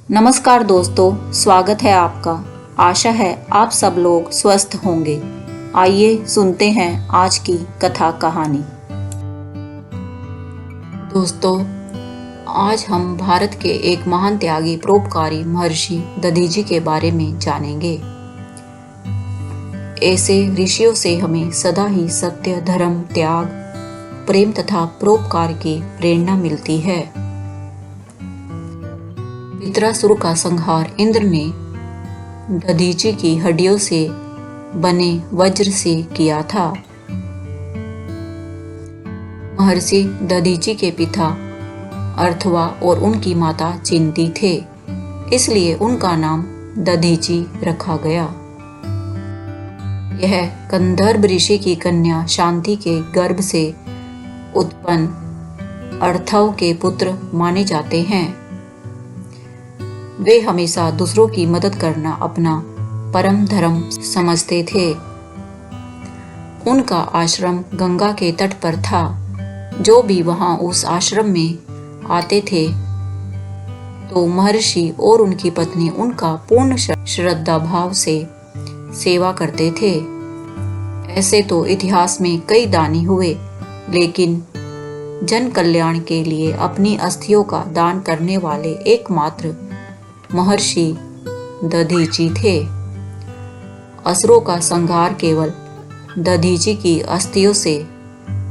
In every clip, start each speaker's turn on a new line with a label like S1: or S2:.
S1: नमस्कार दोस्तों, स्वागत है आपका। आशा है आप सब लोग स्वस्थ होंगे। आइए सुनते हैं आज की कथा कहानी। दोस्तों, आज हम भारत के एक महान त्यागी परोपकारी महर्षि दधीची के बारे में जानेंगे। ऐसे ऋषियों से हमें सदा ही सत्य, धर्म, त्याग, प्रेम तथा परोपकार की प्रेरणा मिलती है। पितरासुर का संहार इंद्र ने दधीची की हड्डियों से बने वज्र से किया था। महर्षि दधीची के पिता अर्थवा और उनकी माता चिंती थे, इसलिए उनका नाम दधीची रखा गया। यह कंदर्प ऋषि की कन्या शांति के गर्भ से उत्पन्न अर्थव के पुत्र माने जाते हैं। वे हमेशा दूसरों की मदद करना अपना परम धर्म समझते थे। उनका आश्रम गंगा के तट पर था। जो भी वहां उस आश्रम में आते थे तो महर्षि और उनकी पत्नी उनका पूर्ण श्रद्धा भाव से सेवा करते थे। ऐसे तो इतिहास में कई दानी हुए, लेकिन जन कल्याण के लिए अपनी अस्थियों का दान करने वाले एकमात्र महर्षि दधीची थे। असुरों का संहार केवल दधीची की अस्थियों से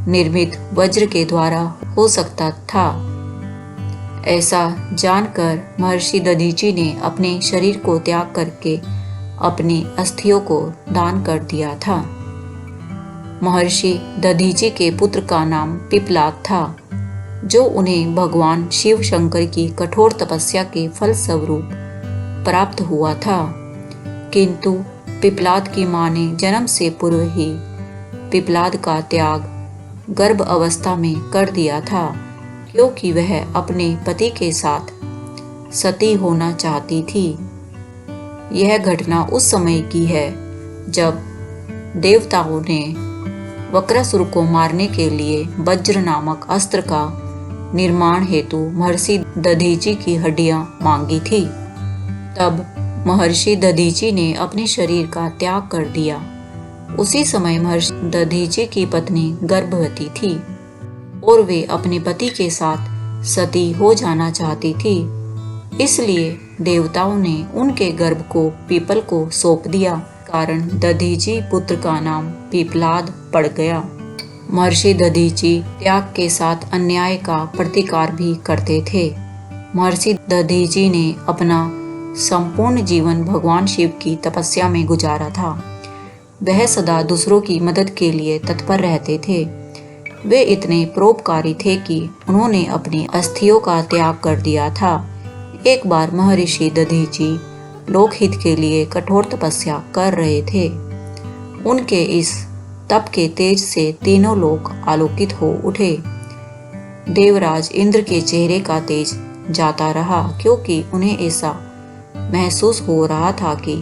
S1: निर्मित वज्र के द्वारा हो सकता था। ऐसा जानकर महर्षि दधीची ने अपने शरीर को त्याग करके अपनी अस्थियों को दान कर दिया था। महर्षि दधीची के पुत्र का नाम पिप्लाद था, जो उन्हें भगवान शिव शंकर की कठोर तपस्या के फल स्वरूप प्राप्त हुआ था। किंतु पिप्लाद की मां ने जन्म से पूर्व ही पिप्लाद का त्याग गर्भ अवस्था में कर दिया था, क्योंकि वह अपने पति के साथ सती होना चाहती थी। यह घटना उस समय की है जब देवताओं ने वक्रासुर को मारने के लिए वज्र नामक अस्त्र का निर्माण हेतु महर्षि दधीची की हड्डियां मांगी थी। तब महर्षि दधीची ने अपने शरीर का त्याग कर दिया। उसी समय महर्षि दधीची की पत्नी गर्भवती थी और वे अपने पति के साथ सती हो जाना चाहती थी। इसलिए देवताओं ने उनके गर्भ को पीपल को सौंप दिया। कारण दधीची पुत्र का नाम पिप्लाद पड़ गया। महर्षि दधीची त्याग के साथ अन्याय का प्रतिकार भी करते थे। महर्षि दधीची ने अपना संपूर्ण जीवन भगवान शिव की तपस्या में गुजारा था। वह सदा दूसरों की मदद के लिए तत्पर रहते थे। वे इतने परोपकारी थे कि उन्होंने अपनी अस्थियों का त्याग कर दिया था। एक बार महर्षि दधीची लोकहित के लिए कठोर तपस्या कर रहे थे। उनके इस तप के तेज से तीनों लोग आलोकित हो उठे। देवराज इंद्र के चेहरे का तेज जाता रहा, क्योंकि उन्हें ऐसा महसूस हो रहा था कि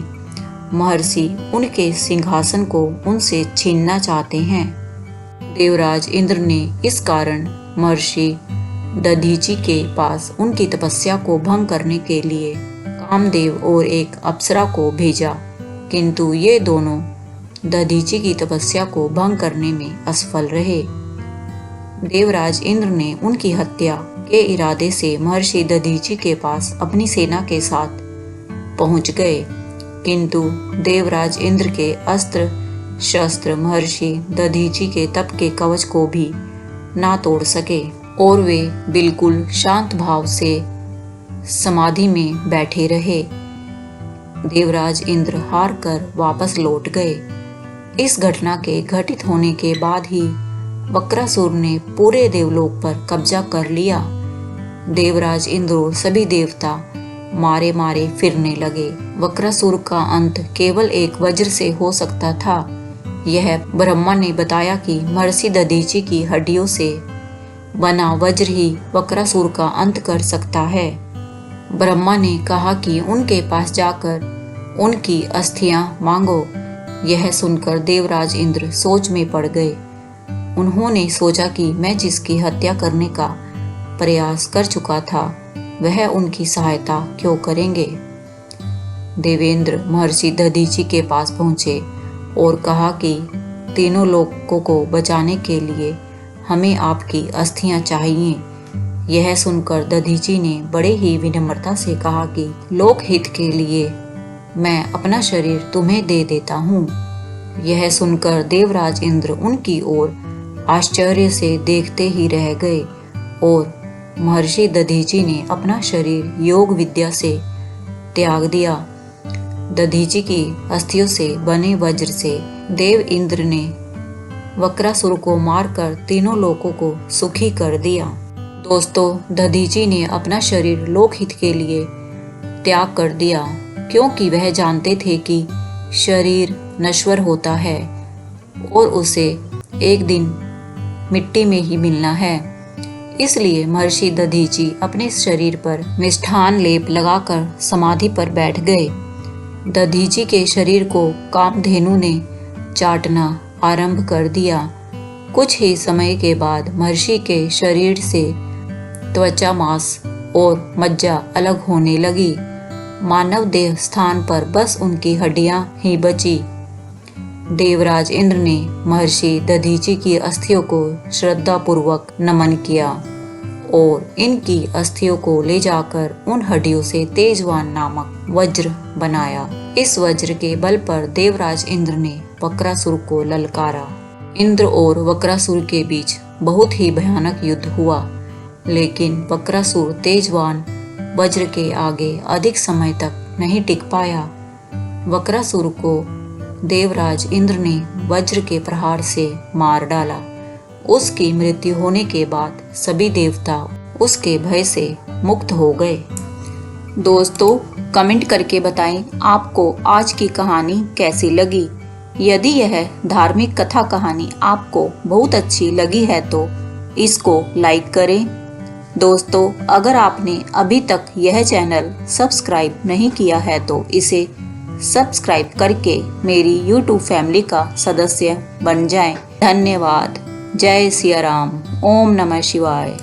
S1: महर्षि उनके सिंहासन को उनसे छीनना चाहते हैं। देवराज इंद्र ने इस कारण महर्षि दधीची के पास उनकी तपस्या को भंग करने के लिए कामदेव और एक अप्सरा को भेजा, किंतु ये दोनों दधीची की तपस्या को भंग करने में असफल रहे। देवराज इंद्र ने उनकी हत्या के इरादे से महर्षि दधीची के पास अपनी सेना के साथ पहुंच गए, किंतु देवराज इंद्र के अस्त्र शस्त्र महर्षि दधीची के तप के कवच को भी ना तोड़ सके और वे बिल्कुल शांत भाव से समाधि में बैठे रहे। देवराज इंद्र हार कर वापस लौट गए। इस घटना के घटित होने के बाद ही वक्रासुर ने पूरे देवलोक पर कब्जा कर लिया। देवराज इंद्र और सभी देवता मारे मारे फिरने लगे। वक्रासुर का अंत केवल एक वज्र से हो सकता था। यह ब्रह्मा ने बताया कि महर्षि दधीची की हड्डियों से बना वज्र ही वक्रासुर का अंत कर सकता है। ब्रह्मा ने कहा कि उनके पास जाकर उनकी अस्थियां मांगो। यह सुनकर देवराज इंद्र सोच में पड़ गए। उन्होंने सोचा कि मैं जिसकी हत्या करने का प्रयास कर चुका था वह उनकी सहायता क्यों करेंगे। देवेंद्र महर्षि दधीचि के पास पहुंचे और कहा कि तीनों लोगों को बचाने के लिए हमें आपकी अस्थियां चाहिए। यह सुनकर दधीचि ने बड़े ही विनम्रता से कहा कि लोकहित के लिए मैं अपना शरीर तुम्हें दे देता हूँ। यह सुनकर देवराज इंद्र उनकी ओर आश्चर्य से देखते ही रह गए और महर्षि दधीचि ने अपना शरीर योग विद्या से त्याग दिया। दधीचि की अस्थियों से बने वज्र से देव इंद्र ने वक्रासुर को मारकर तीनों लोगों को सुखी कर दिया। दोस्तों, दधीचि ने अपना शरीर लोकहित के लिए त्याग कर दिया क्योंकि वह जानते थे कि शरीर नश्वर होता है और उसे एक दिन मिट्टी में ही मिलना है। इसलिए महर्षि दधीचि अपने शरीर पर मिष्ठान लेप लगाकर समाधि पर बैठ गए। दधीचि के शरीर को कामधेनु ने चाटना आरंभ कर दिया। कुछ ही समय के बाद महर्षि के शरीर से त्वचा, मांस और मज्जा अलग होने लगी। मानव देह स्थान पर बस उनकी हड्डियां ही बची। देवराज इंद्र ने महर्षि दधीचि की अस्थियों को श्रद्धापूर्वक नमन किया और इनकी अस्थियों को ले जाकर उन हड्डियों से तेजवान नामक वज्र बनाया। इस वज्र के बल पर देवराज इंद्र ने वक्रासुर को ललकारा। इंद्र और वक्रासुर के बीच बहुत ही भयानक युद्ध हुआ, लेकिन वक्रासुर तेजवान वज्र के आगे अधिक समय तक नहीं टिक पाया। वक्रासुर को देवराज इंद्र ने वज्र के प्रहार से मार डाला। उसकी मृत्यु होने के बाद सभी देवता उसके भय से मुक्त हो गए। दोस्तों, कमेंट करके बताएं आपको आज की कहानी कैसी लगी। यदि यह धार्मिक कथा कहानी आपको बहुत अच्छी लगी है तो इसको लाइक करें। दोस्तों, अगर आपने अभी तक यह चैनल सब्सक्राइब नहीं किया है तो इसे सब्सक्राइब करके मेरी YouTube फैमिली का सदस्य बन जाएं। धन्यवाद। जय सिया राम। ओम नमः शिवाय।